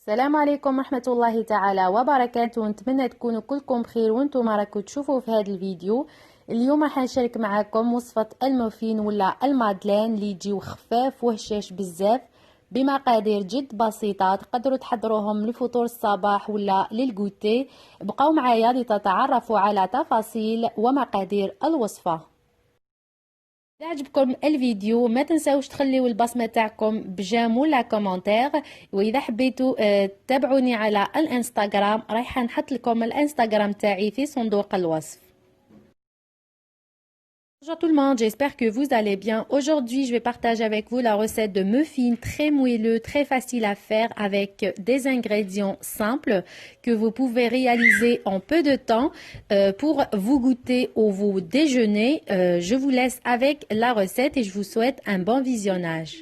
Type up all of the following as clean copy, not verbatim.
السلام عليكم ورحمة الله تعالى وبركاته. نتمنى تكونوا كلكم بخير وانتم راكم تشوفوا في هذا الفيديو. اليوم راح نشارك معكم وصفة الموفين ولا المادلين اللي يجيو خفاف وهشاش بزاف بمقادير جد بسيطة. تقدروا تحضروهم لفطور الصباح ولا للغوتي. بقاو معايا لتتعرفوا على تفاصيل ومقادير الوصفة. إذا عجبكم الفيديو ما تنساوش تخليوا البصمة تاعكم بجيم ولا كومنتير، واذا حبيتوا تتابعوني على الانستغرام رايحه نحط لكم الانستغرام تاعي في صندوق الوصف. Bonjour tout le monde, j'espère que vous allez bien. Aujourd'hui, je vais partager avec vous la recette de muffins très moelleux, très facile à faire avec des ingrédients simples que vous pouvez réaliser en peu de temps pour vous goûter ou vous déjeuner. Je vous laisse avec la recette et je vous souhaite un bon visionnage.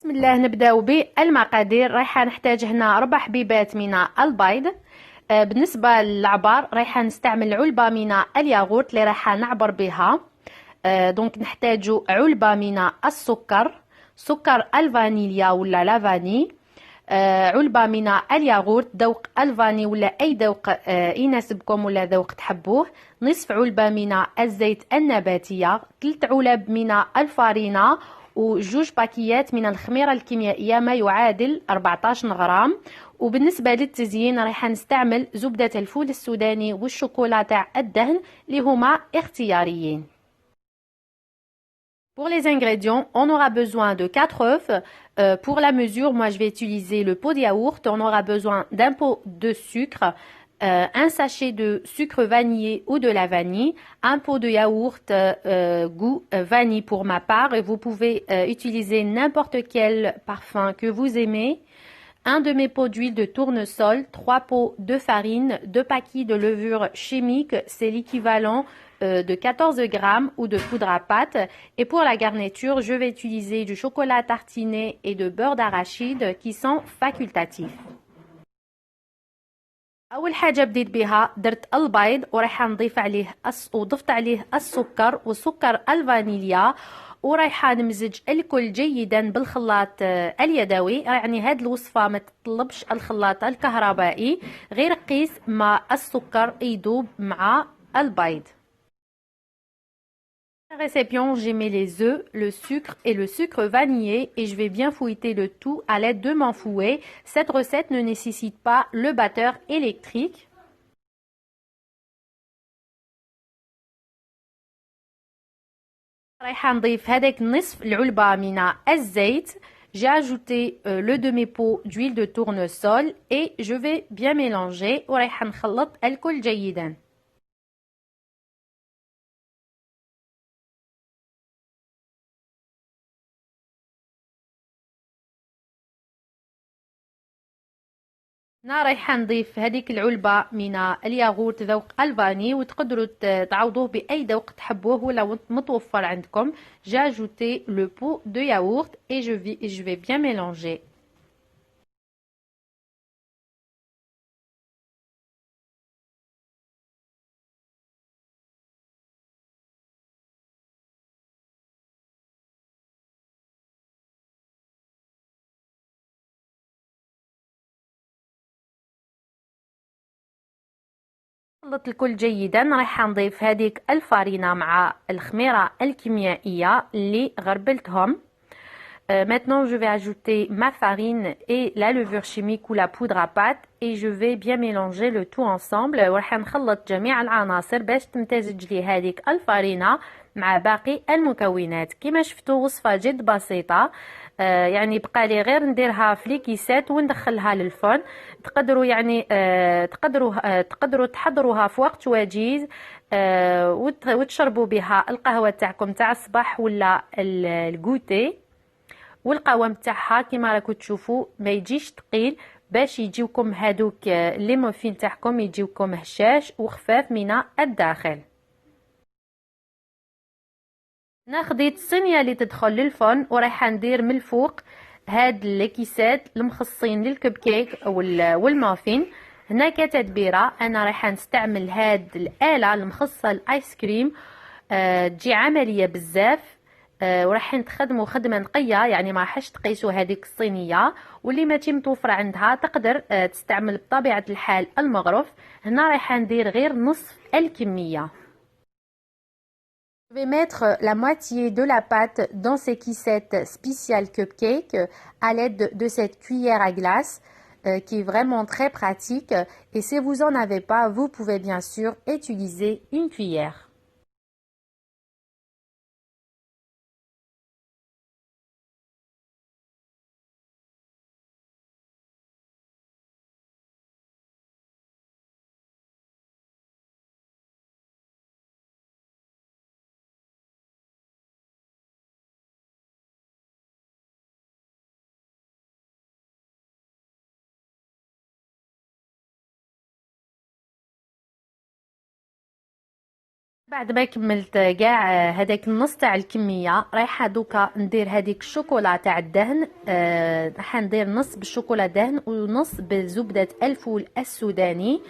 بسم الله نبداو بالمقادير. رايحه نحتاج هنا 4 حبيبات من البيض. بالنسبه للعبار رايحه نستعمل علبه من الياغورت اللي رايحه نعبر بها. دونك نحتاج علبه من السكر، سكر الفانيليا ولا لافاني، علبه من الياغورت، ذوق الفاني ولا اي ذوق يناسبكم ولا ذوق تحبوه، نصف علبه من الزيت النباتيه، 3 علب من الفارينه، وجوج باكيات من الخميرة الكيميائية ما يعادل 14 غرام. وبالنسبة للتزيين رايحة نستعمل زبدة الفول السوداني والشوكولاتة الدهن اللي هما اختياريين. Pour les ingrédients, on aura besoin de 4 œufs. Pour la mesure, moi je vais utiliser le pot de yaourt. On aura besoin d'un pot de sucre, un sachet de sucre vanillé ou de la vanille, un pot de yaourt goût vanille pour ma part, et vous pouvez utiliser n'importe quel parfum que vous aimez, un demi-pot d'huile de tournesol, 3 pots de farine, 2 paquets de levure chimique, c'est l'équivalent de 14 grammes ou de poudre à pâte. Et pour la garniture, je vais utiliser du chocolat tartiné et de beurre d'arachide qui sont facultatifs. اول حاجه بديت بها درت البيض ورايحه نضيف عليه وضفت عليه السكر وسكر الفانيليا، ورايحه نمزج الكل جيدا بالخلاط اليدوي. يعني هاد الوصفه ما تطلبش الخلاط الكهربائي، غير قيس ما السكر يذوب مع البيض. Dans la récipient, j'ai mis les œufs, le sucre et le sucre vanillé et je vais bien fouetter le tout à l'aide de mon fouet. Cette recette ne nécessite pas le batteur électrique. رايحة نضيف هذاك نصف العلبة من الزيت. J'ai ajouté le demi-pot d'huile de tournesol et je vais bien mélanger ورايحة نخلط الكل جيدا. هنا رايحه نضيف هذيك العلبه من الياغورت ذوق الفاني، وتقدروا تعوضوه باي ذوق تحبوه ولا متوفر عندكم. J'ai ajouté le pot de yaourt et je vais bien mélanger. خلط الكل جيدا. رايحه نضيف هذيك الفارينه مع الخميره الكيميائيه اللي غربلتهم. Maintenant, je vais ajouter ma farine et la levure chimique ou la poudre à pâte et je vais bien mélanger le tout ensemble. وراح نخلط جميع العناصر باش تمتزج لي هذيك الفرينة مع باقي المكونات. كما شفتوا وصفة جد بسيطة، يعني بقى لي غير نديرها في ليكيسات وندخلها للفرن. تقدروا يعني تقدروا تحضروها في وقت وجيز وتشربوا بها القهوة تاعكم تاع الصباح ولا الكوتي. والقوام تاعها كما راكم تشوفوا ما يجيش ثقيل باش يجيوكم هادوك لي موفين تاعكم يجيوكم هشاش وخفاف من الداخل. انا خديت الصينيه اللي تدخل للفرن ورايحه ندير من الفوق هاد الكيسات المخصصين للكب كيك والمافين. هنا كتدبيره انا رايحه نستعمل هاد الاله المخصصه للايس كريم، تجي عمليه بزاف. وراح نخدموا خدمه نقيه، يعني ما راحش تقيسوا هذيك الصينيه. واللي ما تي متوفره عندها تقدر تستعمل بطبيعه الحال المغرف. هنا رايحه ندير غير نصف الكميه. Je vais mettre la moitié de la pâte dans ces quicettes spéciales cupcake à l'aide de cette cuillère à glace qui est vraiment très pratique. Et si vous n'en avez pas, vous pouvez bien sûr utiliser une cuillère. بعد ما كملت كاع هذاك النص تاع الكميه رايحه دوكا ندير هذيك الشوكولا تاع الدهن. راح ندير نص بالشوكولا دهن ونص بزبده الفول السوداني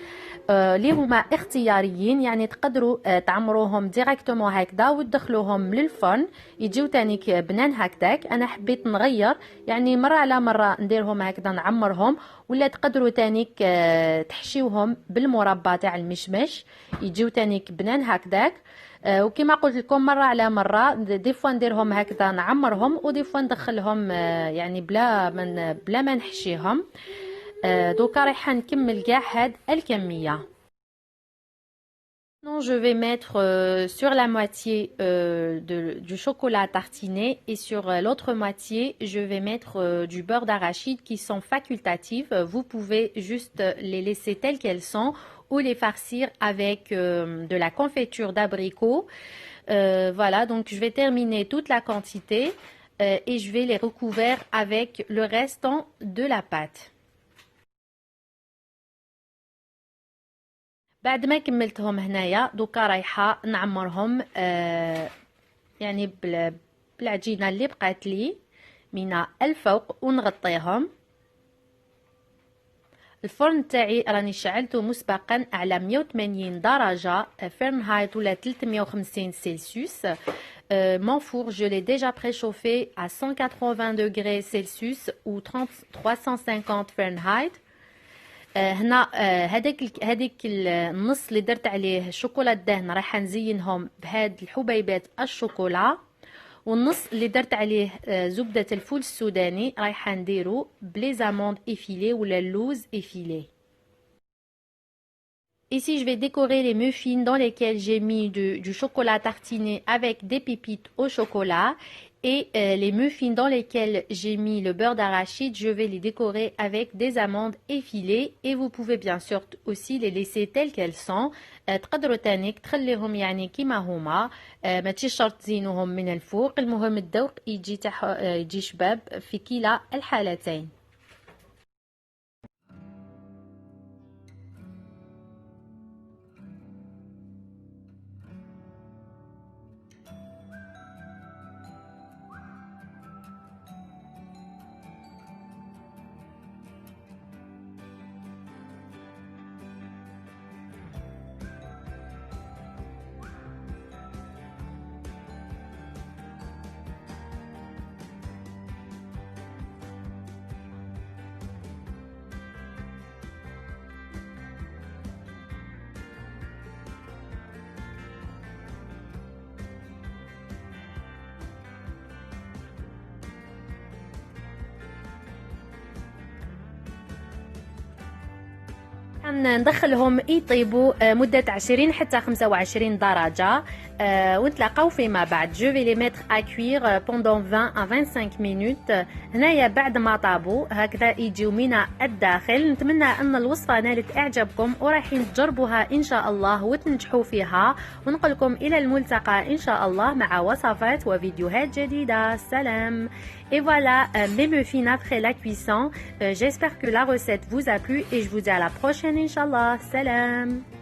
اللي هما اختياريين، يعني تقدروا تعمروهم ديريكتومون هكذا وتدخلوهم للفرن يجيو تانيك بنان هكذاك. انا حبيت نغير، يعني مره على مره نديرهم هكذا نعمرهم، ولا تقدروا تانيك تحشيوهم بالمربى تاع المشمش يجيو تانيك بنان هكذاك. وكما قلت لكم مره على مره دي فوا نديرهم هكذا نعمرهم ودي فوا ندخلهم يعني بلا ما نحشيهم. دوكا رايحه نكمل كاع هاد الكميه. Non, je vais mettre sur la moitié du chocolat tartiné et sur l'autre moitié, je vais mettre du beurre d'arachide qui sont facultatifs. Vous pouvez juste les laisser telles qu'elles sont ou les farcir avec de la confiture d'abricot. Voilà, donc je vais terminer toute la quantité et je vais les recouvrir avec le restant de la pâte. بعد ما كملتهم هنايا دوكا رايحه نعمرهم يعني بالعجينه اللي بقات لي من الفوق ونغطيهم. الفرن تاعي راني شعلته مسبقا على 180 درجه فرنهايت ولا 350 سلسيوس. Mon four, je l'ai déjà préchauffé à 180 degrés Celsius ou 350 Fahrenheit. هنا هذيك النص اللي درت عليه شوكولا الدهن راح نزينهم بهاد الحبيبات الشوكولا، والنص اللي درت عليه زبدة الفول السوداني رايح نديرو بلي زاموند افيلي ولا اللوز افيلي. Ici, je vais décorer les muffins dans lesquels j'ai mis du chocolat tartiné avec des pépites au chocolat. Et les muffins dans lesquels j'ai mis le beurre d'arachide, je vais les décorer avec des amandes effilées. Et vous pouvez bien sûr aussi les laisser telles qu'elles sont. تقدروا تانيك تخليهم يعني كيما هما، ماشي شرط تزينوهم من الفوق. المهم الذوق يجي شباب في كلا الحالتين. ندخلهم يطيبوا مدة 20 حتى 25 درجة ونتلاقاو فيما بعد. جو في لي ميتر ا كوير بوندون 20 ا 25 مينوت. هنايا بعد ما طابوا هكذا يجيو من الداخل. نتمنى ان الوصفة نالت اعجابكم ورايحين تجربوها ان شاء الله وتنجحوا فيها، ونقول لكم الى الملتقى ان شاء الله مع وصفات وفيديوهات جديدة. سلام. Et voilà mes muffins après la cuisson. J'espère que la recette vous a plu et je vous dis à la prochaine, Inch'Allah. Salam.